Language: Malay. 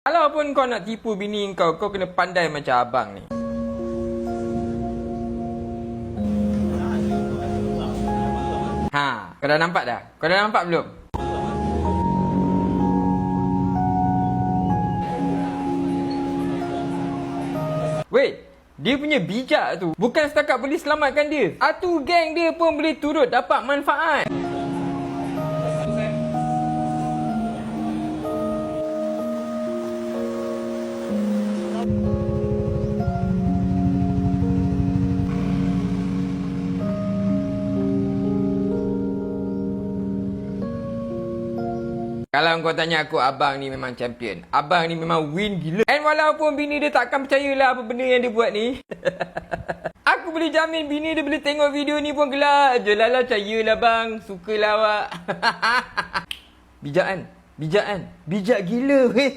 Kalau pun kau nak tipu bini kau, kau kena pandai macam abang ni. Ha, kau dah nampak dah? Kau dah nampak belum? Weh, dia punya bijak tu bukan setakat boleh selamatkan dia. Atu geng dia pun boleh turut dapat manfaat. Kalau kau tanya aku, abang ni memang champion. Abang ni memang win gila. And walaupun bini dia takkan percayalah apa benda yang dia buat ni. Aku boleh jamin bini dia boleh tengok video ni pun gelak je. Lala percayalah bang, sukalah awak. Bijak kan? Bijak kan? Bijak gila weh.